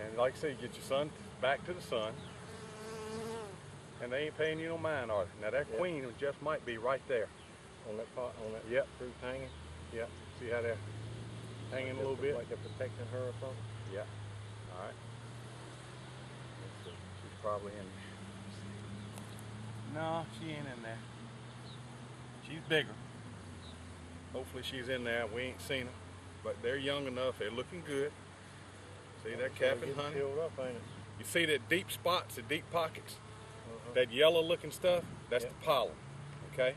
And like I say, you get your son back to the sun, and they ain't paying you no mind, are they? Now that queen just might be right there. On that pot, on that fruit hanging? Yep. See how they're hanging a little bit? Like they're protecting her or something? Yeah. All right. She's probably in there. No, she ain't in there. She's bigger. Hopefully she's in there. We ain't seen her. But they're young enough. They're looking good. See that cap and honey? Filled up, ain't it? You see that deep spots, the deep pockets? That yellow looking stuff? That's the pollen. Okay?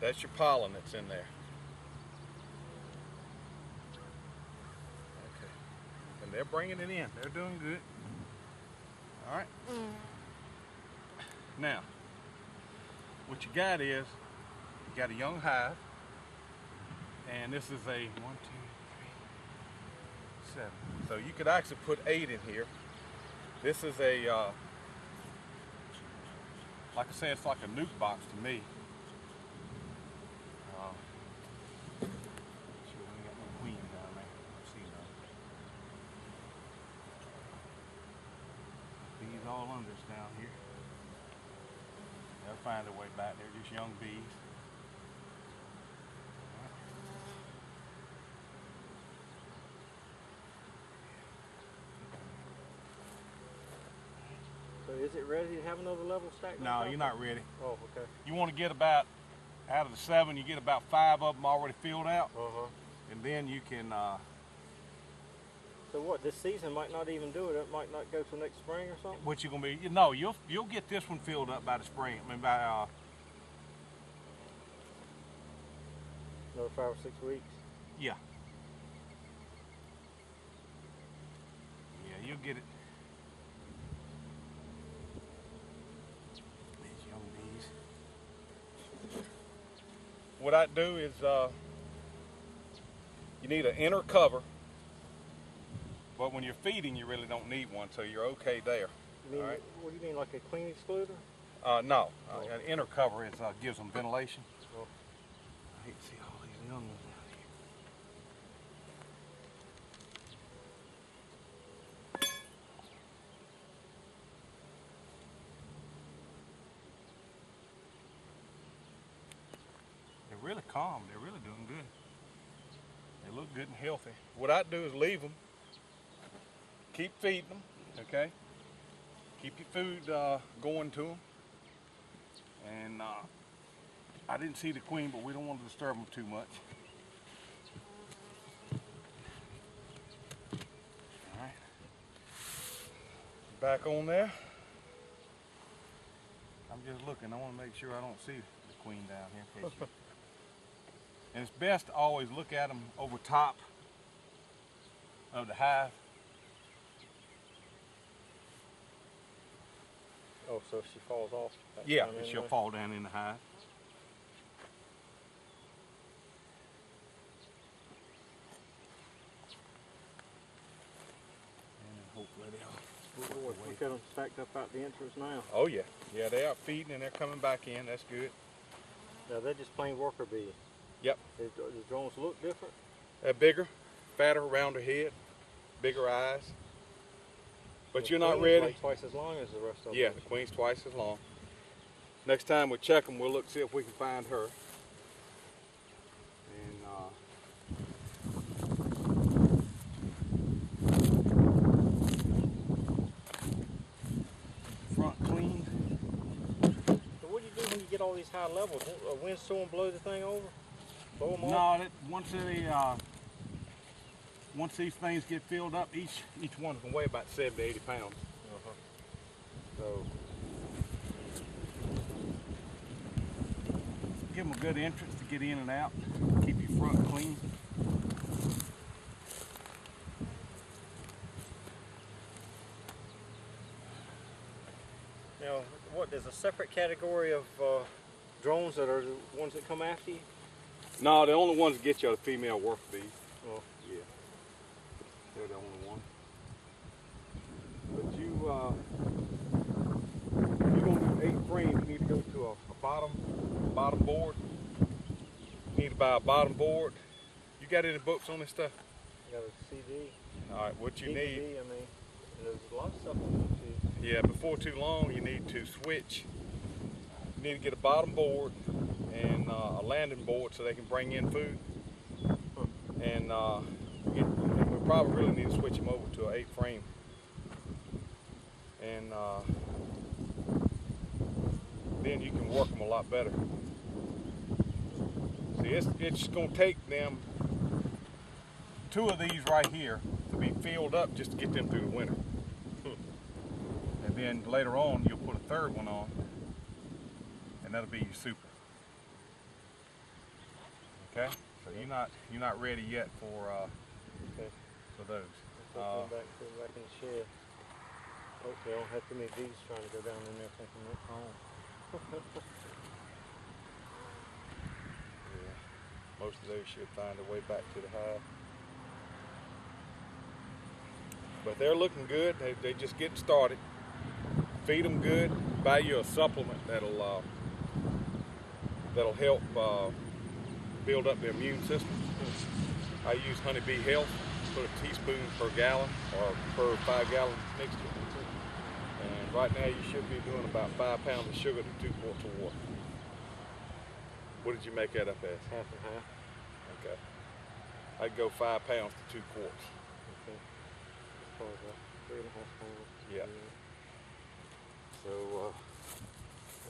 That's your pollen that's in there. Okay. And they're bringing it in. They're doing good. All right. Now, what you got is, you got a young hive, and this is a 1, 2, 3, 7. So you could actually put 8 in here. This is a, like I say, it's like a nuke box to me. Sure, we got no queen down there. I see none. Bees all under us down here. They'll find their way back. They're just young bees. So is it ready to have another level stacked? No, you're not ready. Oh, okay. You want to get about, out of the 7, you get about 5 of them already filled out. And then you can... So what, this season might not even do it? It might not go till next spring or something? What you gonna be? No, you'll get this one filled up by the spring. I mean by another 5 or 6 weeks. Yeah. Yeah, you'll get it. These young bees. What I do is you need an inner cover. But when you're feeding, you really don't need one, so you're okay there. You mean, what do you mean, like a queen excluder? No. An inner cover is, gives them ventilation. Oh. I hate to see all these young ones out here. They're really calm. They're really doing good. They look good and healthy. What I do is leave them. Keep feeding them, okay? Keep your food going to them. And I didn't see the queen, but we don't want to disturb them too much. All right. Back on there. I'm just looking. I want to make sure I don't see the queen down here. In case you... And it's best to always look at them over top of the hive. Oh, so if she falls off? Yeah, she'll fall down in the hive. And hopefully they'll... Look at them stacked up out the entrance now. Oh yeah. Yeah, they are feeding and they're coming back in. That's good. Now they're just plain worker bees. Yep. The drones look different? They're bigger, fatter around their head, bigger eyes. But you're not ready. Like twice as long as the rest of them. Yeah, the queen's twice as long. Next time we check them, we'll look see if we can find her. And front clean. So what do you do when you get all these high levels? A windstorm blow the thing over? Blow them off? No, once these things get filled up, each one can weigh about 70 to 80 pounds. So give them a good entrance to get in and out. Keep your front clean. Now, what, there's a separate category of drones that are the ones that come after you? No, the only ones that get you are the female worker bees. Oh. Yeah. They're the only one. But if you're going to do 8 frames, you need to go to a bottom board. You need to buy a bottom board. You got any books on this stuff? I got a CD. All right, what you DVD, need. I mean. There's a lot of supplements too. Yeah, before too long you need to switch. You need to get a bottom board and a landing board so they can bring in food. And we probably really need to switch them over to an 8 frame. And then you can work them a lot better. See, it's going to take them 2 of these right here to be filled up just to get them through the winter. And then later on you'll put a 3rd one on, and that'll be your super. Okay, so you're not ready yet for those. Put them back in the shed. Hopefully I don't have too many bees trying to go down in there thinking what's wrong. Yeah, most of those should find their way back to the hive. But they're looking good. They just getting started. Feed them good. Buy you a supplement that'll help build up their immune system. I use Honeybee Health. Put a teaspoon per gallon or per 5-gallon mixture. And right now you should be doing about 5 pounds of sugar to 2 quarts of water. What did you make that up as? Half and half. Okay. I'd go 5 pounds to 2 quarts. Okay. As far as that, 3.5 pounds. Yeah. So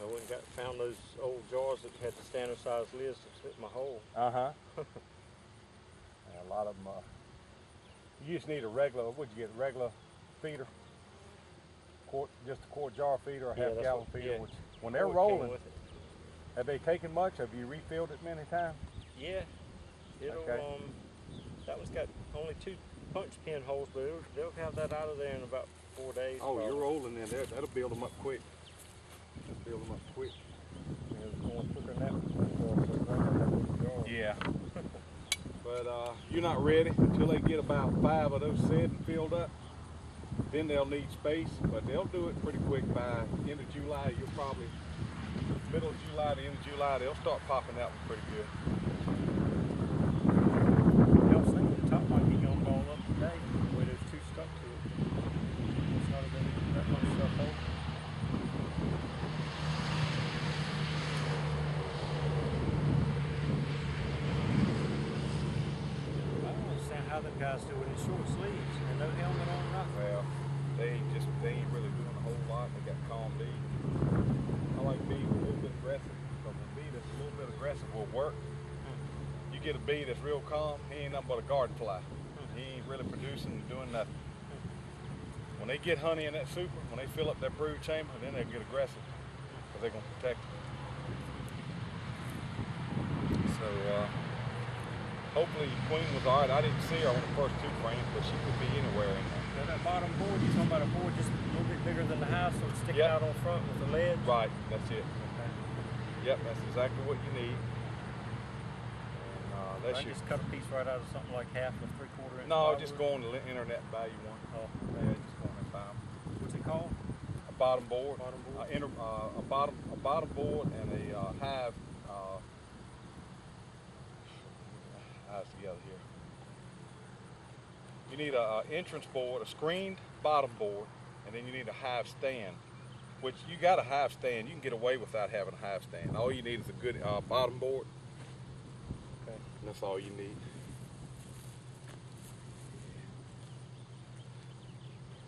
I went and found those old jars that had the standard size lids to fit my hole. Uh-huh. And a lot of them, you just need a regular, what'd you get, a regular feeder? Just a quart jar feeder or a half-gallon feeder? Yeah. Which, when they're rolling, have they taken much? Have you refilled it many times? Yeah. It'll, okay. That one's got only 2 punch pin holes, but they'll have that out of there in about 4 days. Oh, probably. you're rolling in there. That'll build them up quick. That'll build them up quick. It's going quicker than that. Yeah. But you're not ready until they get about 5 of those set and filled up. Then they'll need space, but they'll do it pretty quick. By end of July, you'll probably, middle of July to end of July, they'll start popping out pretty good. I was thinking the top might be going all up today, the way there's 2 stuck to it. It's not going to be that much stuff over. I don't understand how them guys do it in short sleeves and no helmet on, nothing. Well, they ain't really doing a whole lot. They got calm bees. I like bees a little bit aggressive, because a bee that's a little bit aggressive will work. You get a bee that's real calm, he ain't nothing but a garden fly. He ain't really producing and doing nothing. When they get honey in that super, when they fill up that brood chamber, then they get aggressive, because they're going to protect it. So hopefully Queen was all right. I didn't see her on the first 2 frames, but she could be anywhere in there. So that bottom board, you're talking about a board just a little bit bigger than the hive, so it's sticking out on front with the ledge? Right, that's it. Okay. Yep, that's exactly what you need. And I just cut a piece right out of something like half of 3/4 inch. No, just go on the internet and buy you one. Oh, yeah, just go on and buy them. What's it called? A bottom board. Bottom board. A bottom board and a hive. Hives together here. You need a entrance board, a screened bottom board, and then you need a hive stand. Which you got a hive stand. You can get away without having a hive stand. All you need is a good bottom board. Okay. And that's all you need.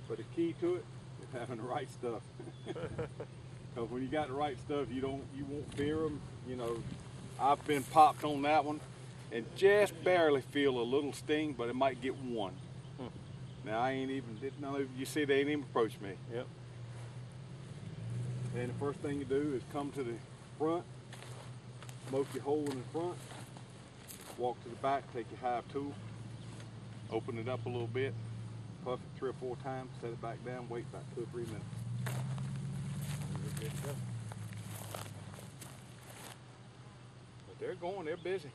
But the key to it is having the right stuff. Because when you got the right stuff, you won't fear them. You know, I've been popped on that one and just barely feel a little sting, but it might get one. Now I ain't even, none of you see, they ain't even approached me. Yep. And the first thing you do is come to the front, smoke your hole in the front, walk to the back, take your hive tool, open it up a little bit, puff it 3 or 4 times, set it back down, wait about 2 or 3 minutes. But they're going, they're busy.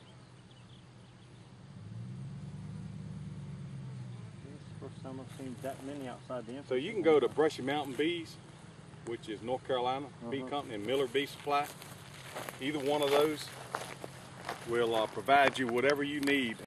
First time I've seen that many outside the entrance. So you can go to Brushy Mountain Bees, which is North Carolina Bee Company, and Miller Bee Supply. Either one of those will provide you whatever you need